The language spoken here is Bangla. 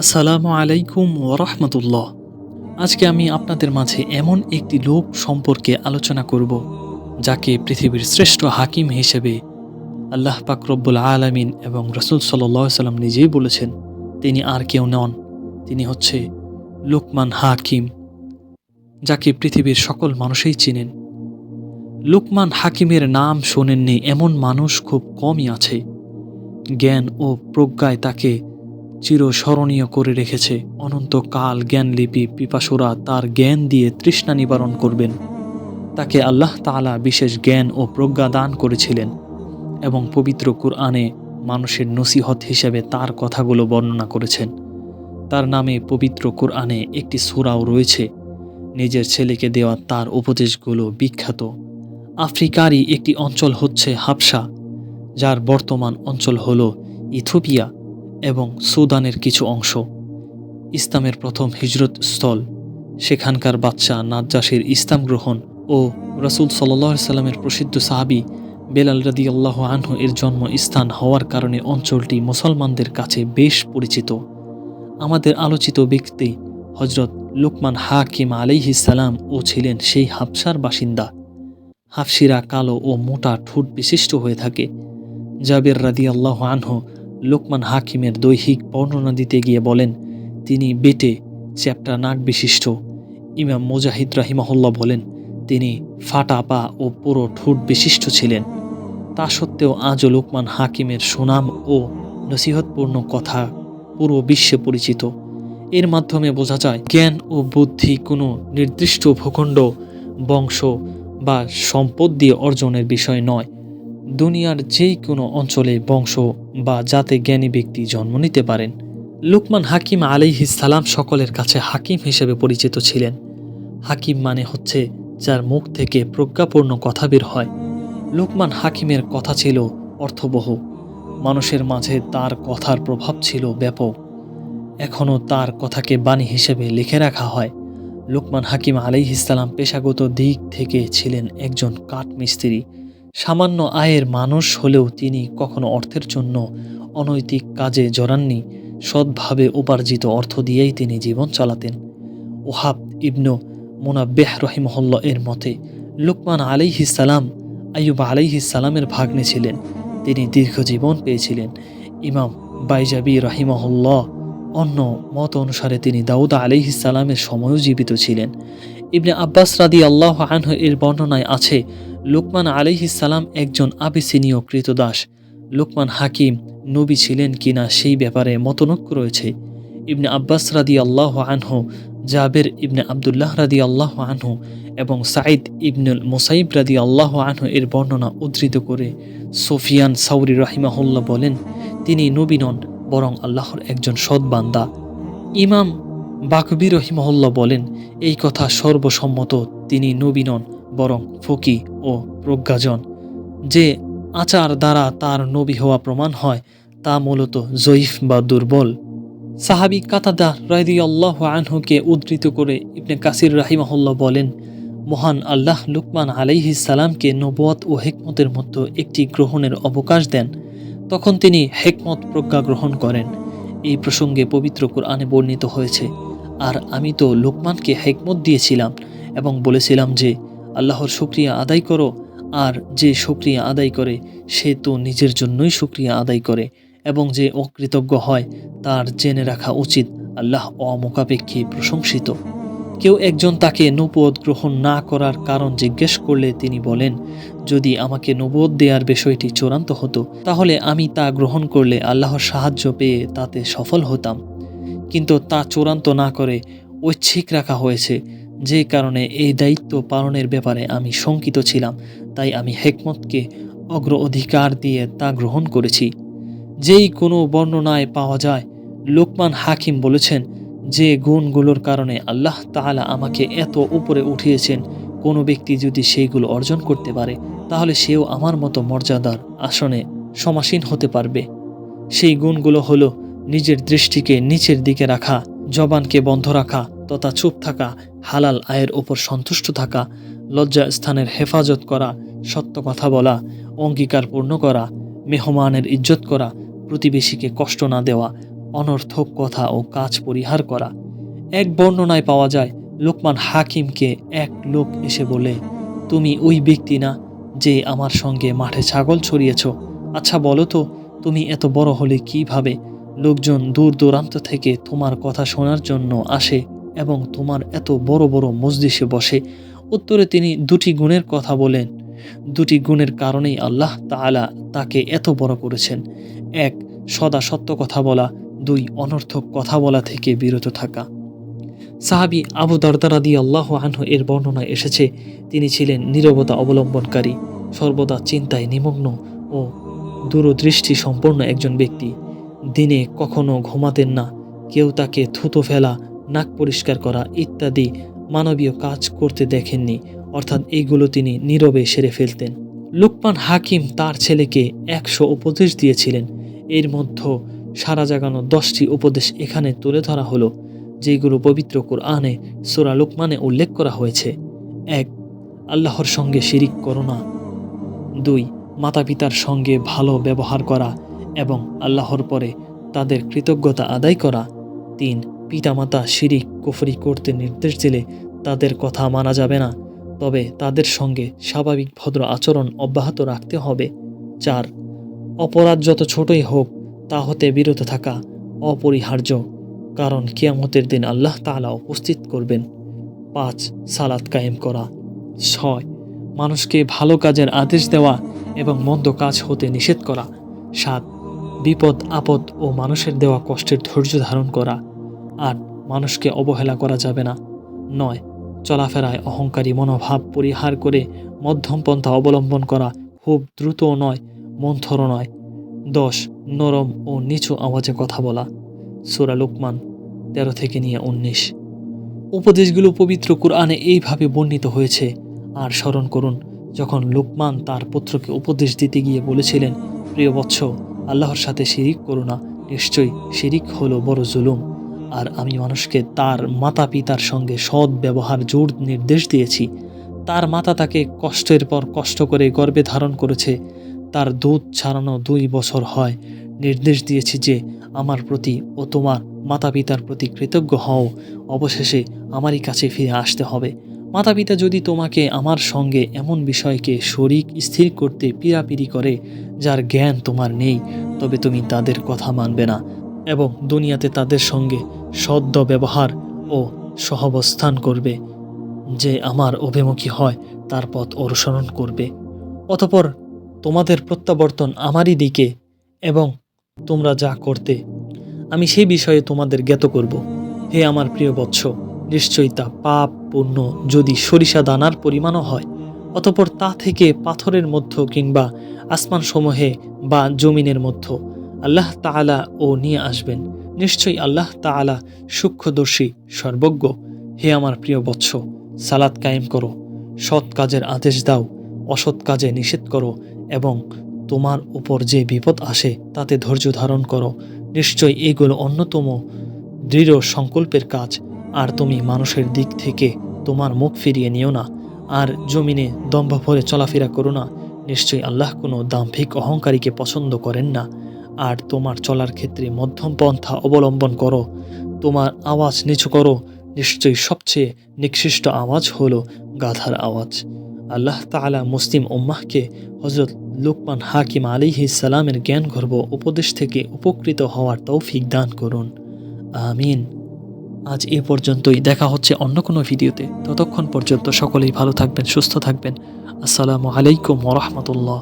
আসসালামু আলাইকুম ওরহমতুল্লাহ। আজকে আমি আপনাদের মাঝে এমন একটি লোক সম্পর্কে আলোচনা করব যাকে পৃথিবীর শ্রেষ্ঠ হাকিম হিসেবে আল্লাহ পাক রব্বুল আলামিন এবং রসুল সাল্লাল্লাহু আলাইহি সাল্লাম নিজেই বলেছেন তিনি আর কেউ নন, তিনি হচ্ছে লুকমান হাকিম, যাকে পৃথিবীর সকল মানুষই চিনেন। লুকমান হাকিমের নাম শোনেননি এমন মানুষ খুব কমই আছে। জ্ঞান ও প্রজ্ঞায় তাকে চিরস্মরণীয় করে রেখেছে। অনন্তকাল জ্ঞানলিপি পিপাসুরা তার জ্ঞান দিয়ে তৃষ্ণা নিবারণ করবেন। তাকে আল্লাহ তাআলা বিশেষ জ্ঞান ও প্রজ্ঞা দান করেছিলেন এবং পবিত্র কুরআনে মানুষের নসিহত হিসেবে তার কথাগুলো বর্ণনা করেছেন। তার নামে পবিত্র কুরআনে একটি সূরাও রয়েছে। নিজের ছেলেকে দেওয়া তার উপদেশগুলো বিখ্যাত। আফ্রিকারই একটি অঞ্চল হচ্ছে হাবশা, যার বর্তমান অঞ্চল হল ইথিওপিয়া এবং সুদানের কিছু অংশ। ইসলামের প্রথম হিজরত স্থল। সেখানকার বাদশা নাজ্জাশীর ইসলাম গ্রহণ ও রাসূল সাল্লাল্লাহু আলাইহি সাল্লামের প্রসিদ্ধ সাহাবী বেলাল রাদিয়াল্লাহু আনহু এর জন্মস্থান হওয়ার কারণে অঞ্চলটি মুসলমানদের কাছে বেশ পরিচিত। আমাদের আলোচিত ব্যক্তি হযরত লুকমান হাকিম আলাইহিস সালাম ও ছিলেন সেই হাবশার বাসিন্দা। হাবশিরা কালো ও মোটা ঠোঁট বিশিষ্ট হয়ে থাকে। জাবের রাদিয়াল্লাহু আনহু লুকমান হাকিমের দৈহিক বর্ণনা দিতে গিয়ে বলেন, তিনি বেটে চ্যাপ্টা নাক বিশিষ্ট। ইমাম মুজাহিদ রাহিমাহুল্লাহ বলেন, তিনি ফাটা পা ও পুরো ঠোঁট বিশিষ্ট ছিলেন। তা সত্ত্বেও আজও লুকমান হাকিমের সুনাম ও নসিহতপূর্ণ কথা পুরো বিশ্বে পরিচিত। এর মাধ্যমে বোঝা যায় জ্ঞান ও বুদ্ধি কোনো নির্দিষ্ট ভূখণ্ড, বংশ বা সম্পদ দিয়ে অর্জনের বিষয় নয়। দুনিয়ার যে কোনো অঞ্চলে, বংশ বা জাতে জ্ঞানী ব্যক্তি জন্ম নিতে পারেন। লুকমান হাকিম আলাইহিস সালাম সকলের কাছে হাকিম হিসেবে পরিচিত ছিলেন। হাকিম মানে হচ্ছে যার মুখ থেকে প্রজ্ঞাপূর্ণ কথা বের হয়। লুকমান হাকিমের কথা ছিল অর্থবহ। মানুষের মাঝে তার কথার প্রভাব ছিল ব্যাপক। এখনও তার কথাকে বাণী হিসেবে লিখে রাখা হয়। লুকমান হাকিম আলাইহিস সালাম পেশাগত দিক থেকে ছিলেন একজন কাঠমিস্ত্রি। সামান্য আয়ের মানুষ হলেও তিনি কখনো অর্থের জন্য অনৈতিক কাজে জড়াননি। সৎভাবে উপার্জিত অর্থ দিয়েই তিনি জীবন চালাতেন। ওহাব ইবনু মুনাব্বিহ রাহিমাহুল্লাহ এর মতে লুকমান আলাইহিস সালাম আইয়ুব আলাইহিস সালামের ভাগ্নে ছিলেন। তিনি দীর্ঘ জীবন পেয়েছিলেন। ইমাম বাইজাবি রাহিমাহুল্লাহ অন্য মত অনুসারে তিনি দাউদ আলাইহিস সালামের সময়ও জীবিত ছিলেন। ইবনে আব্বাস রাদিয়াল্লাহু আনহু এর বর্ণনায় আছে, লুকমান আলাইহিস সালাম একজন আবিসিনীয় কৃতদাস। লুকমান হাকিম নবী ছিলেন কিনা সেই ব্যাপারে মতনৈক্য রয়েছে। ইবনে আব্বাস রাদিয়াল্লাহু আনহু, জাবের ইবনে আবদুল্লাহ রাদিয়াল্লাহু আনহু এবং সাঈদ ইবনুল মুসাইব রাদিয়াল্লাহু আনহু এর বর্ণনা উদ্ধৃত করে সুফিয়ান সাউরি রাহিমাহুল্লাহ বলেন, তিনি নবী নন, বরং আল্লাহর একজন সৎ বান্দা। ইমাম বাকবি রহিমাহুল্লাহ বলেন, এই কথা সর্বসম্মত, তিনি নবী নন, বরং ফকি ও প্রজ্ঞাজন। যে আচার দ্বারা তার নবী হওয়া প্রমাণ হয় তা মূলত জয়ীফ বা দুর্বল। সাহাবী কাতাদা রাদিয়াল্লাহু আনহুকে উদ্ধৃত করে ইবনে কাসির রাহিমাহুল্লাহ বলেন, মহান আল্লাহ লুকমান আলাইহিস সালামকে নবুয়ত ও হিকমতের মধ্যে একটি গ্রহণের অবকাশ দেন। তখন তিনি হিকমত প্রজ্ঞা গ্রহণ করেন। এই প্রসঙ্গে পবিত্র কুরআনে বর্ণিত হয়েছে, আর আমি তো লুকমানকে হিকমত দিয়েছিলাম এবং বলেছিলাম যে আল্লাহর শুকরিয়া আদায় করো, আর যে শুকরিয়া আদায় করে সে তো নিজের জন্যই শুকরিয়া আদায় করে, এবং যে অকৃতজ্ঞ হয় তার জেনে রাখা উচিত আল্লাহ অমুখাপেক্ষী প্রশংসিত। কেউ একজন তাকে নবুয়ত গ্রহণ না করার কারণ জিজ্ঞেস করলে তিনি বলেন, যদি আমাকে নবুয়ত দেওয়ার বিষয়টি চূড়ান্ত হতো তাহলে আমি তা গ্রহণ করলে আল্লাহর সাহায্য পেয়ে তাতে সফল হতাম, কিন্তু তা চূড়ান্ত না করে ঐচ্ছিক রাখা হয়েছে, যে কারণে এই দায়িত্ব পালনের ব্যাপারে আমি শঙ্কিত ছিলাম, তাই আমি হিকমতকে অগ্র অধিকার দিয়ে তা গ্রহণ করেছি। যেই কোনো বর্ণনায় পাওয়া যায় লুকমান হাকিম বলেছেন, যে গুণগুলোর কারণে আল্লাহ তাআলা আমাকে এত উপরে উঠিয়েছেন, কোনো ব্যক্তি যদি সেইগুলো অর্জন করতে পারে তাহলে সেও আমার মতো মর্যাদার আসনে সমাসীন হতে পারবে। সেই গুণগুলো হলো নিজের দৃষ্টিকে নিচের দিকে রাখা, জবানকে বন্ধ রাখা তথা চুপ থাকা, হালাল আয়ের ওপর সন্তুষ্ট থাকা, লজ্জা স্থানের হেফাজত করা, সত্য কথা বলা, অঙ্গীকার পূর্ণ করা, মেহমানের ইজ্জত করা, প্রতিবেশীকে কষ্ট না দেওয়া, অনর্থক কথা ও কাজ পরিহার করা। এক বর্ণনায় পাওয়া যায়, লোকমান হাকিমকে এক লোক এসে বলে, তুমি ওই ব্যক্তি না যে আমার সঙ্গে মাঠে ছাগল চড়িয়েছ? আচ্ছা বলো তো, তুমি এত বড় হলে কিভাবে? লোকজন দূর দূরান্ত থেকে তোমার কথা শোনার জন্য আসে এবং তোমার এত বড় বড় মজলিসে বসে। উত্তরে তিনি দুটি গুণের কথা বলেন। দুটি গুণের কারণেই আল্লাহ তাআলা তাকে এত বড় করেছেন। এক, সদা সত্য কথা বলা। দুই, অনর্থক কথা বলা থেকে বিরত থাকা। সাহাবী আবু দারদা রাদিয়াল্লাহু আনহু এর বর্ণনায় এসেছে, তিনি ছিলেন নীরবতা অবলম্বনকারী, সর্বদা চিন্তায় নিমগ্ন ও দূরদৃষ্টি সম্পন্ন একজন ব্যক্তি। দিনে কখনো ঘুমাতেন না। কেউ তাকে থুতো ফেলা, নাক পরিষ্কার করা ইত্যাদি মানবীয় কাজ করতে দেখেননি, অর্থাৎ এইগুলো তিনি নীরবে সেরে ফেলতেন। লুকমান হাকিম তার ছেলেকে 100 উপদেশ দিয়েছিলেন। এর মধ্যে সারা জাগানো 10টি উপদেশ এখানে তুলে ধরা হলো, যেগুলো পবিত্র কোরআনে সূরা লুকমানে উল্লেখ করা হয়েছে। 1, আল্লাহর সঙ্গে শিরিক করো না। 2, মাতা পিতার সঙ্গে ভালো ব্যবহার করা এবং আল্লাহর পরে তাদের কৃতজ্ঞতা আদায় করা। 3, পিতামাতা শিরিক কুফরি করতে নির্দেশ দিলে তাদের কথা মানা যাবে না, তবে তাদের সঙ্গে স্বাভাবিক ভদ্র আচরণ অব্যাহত রাখতে হবে। 4, অপরাধ যত ছোটই হোক তা হতে বিরত থাকা অপরিহার্য, কারণ কিয়ামতের দিন আল্লাহ তাআলা উপস্থিত করবেন। 5, সালাত কায়েম করা। 6, মানুষকে ভালো কাজের আদেশ দেওয়া এবং মন্দ কাজ হতে নিষেধ করা। 7, বিপদ আপদ ও মানুষের দেওয়া কষ্টের ধৈর্য ধারণ করা। 8, মানুষকে অবহেলা করা যাবে না। 9, চলাফেরায় অহংকারী মনোভাব পরিহার করে মধ্যম পন্থা অবলম্বন করা, খুব দ্রুতও নয় মন্থরও নয়। 10, নরম ও নিচু আওয়াজে কথা বলা। সূরা লুকমান 13 থেকে নিয়ে 19। উপদেশগুলো পবিত্র কুরআনে এইভাবে বর্ণিত হয়েছে। আর স্মরণ করুন, যখন লুকমান তার পুত্রকে উপদেশ দিতে গিয়ে বলেছিলেন, প্রিয় বৎস, আল্লাহর সাথে শিরিক করো না, নিশ্চয়ই শিরিক হলো বড় জুলুম। আর আমি মানুষকে তার মাতা পিতার সঙ্গে সৎ ব্যবহার জোর নির্দেশ দিয়েছি। তার মাতা তাকে কষ্টের পর কষ্ট করে গর্ভে ধারণ করেছে, তার দুধ ছাড়ানো 2 বছর হয়। নির্দেশ দিয়েছি যে আমার প্রতি ও তোমার মাতা পিতার প্রতি কৃতজ্ঞ হও, অবশেষে আমারই কাছে ফিরে আসতে হবে। মাতা পিতা যদি তোমাকে আমার সঙ্গে এমন বিষয়কে শরীক স্থির করতে পীড়াপিড়ি করে যার জ্ঞান তোমার নেই, তবে তুমি তাদের কথা মানবে না এবং দুনিয়াতে তাদের সঙ্গে সদ্য ব্যবহার ও সহাবস্থান করবে। যে আমার অভিমুখী হয় তার পথ অনুসরণ করবে। অতঃপর তোমাদের প্রত্যাবর্তন আমারই দিকে এবং তোমরা যা করতে আমি সেই বিষয়ে তোমাদের জ্ঞাত করব। হে আমার প্রিয় বৎস, নিশ্চয়ই তা পাপ পুণ্য যদি সরিষা দানার পরিমাণও হয়, অতঃপর তা থেকে পাথরের মধ্য কিংবা আসমান সমূহে বা জমিনের মধ্য আল্লাহ তাআলা ও নিয়ে আসবেন। নিশ্চয়ই আল্লাহ তাআলা সূক্ষ্মদর্শী, সর্বজ্ঞ। হে আমার প্রিয় বৎস, সালাত কায়েম করো, সৎ কাজের আদেশ দাও, অসৎ কাজে নিষেধ করো এবং তোমার উপর যে বিপদ আসে তাতে ধৈর্য ধারণ করো। নিশ্চয়ই এগুলো অন্যতম দৃঢ় সংকল্পের কাজ। আর তুমি মানুষের দিক থেকে তোমার মুখ ফিরিয়ে নিও না, আর জমিনে দম্ভ ভরে চলাফেরা করো না। নিশ্চয়ই আল্লাহ কোনো দাম্ভিক অহংকারীকে পছন্দ করেন না। আর তোমার চলার ক্ষেত্রে মধ্যম পন্থা অবলম্বন করো, তোমার আওয়াজ নিচু করো। নিশ্চয়ই সবচেয়ে নিকৃষ্ট আওয়াজ হলো গাধার আওয়াজ। আল্লাহ তাআলা মুসলিম উম্মাহকে হযরত লুকমান হাকিম আলাইহিস সালামের জ্ঞানগর্ভ উপদেশ থেকে উপকৃত হওয়ার তৌফিক দান করুন। আমিন। আজ এ পর্যন্তই, দেখা হচ্ছে অন্য কোনো ভিডিওতে। ততক্ষণ পর্যন্ত সকলেই ভালো থাকবেন, সুস্থ থাকবেন। আসসালামু আলাইকুম ওয়া রাহমাতুল্লাহ।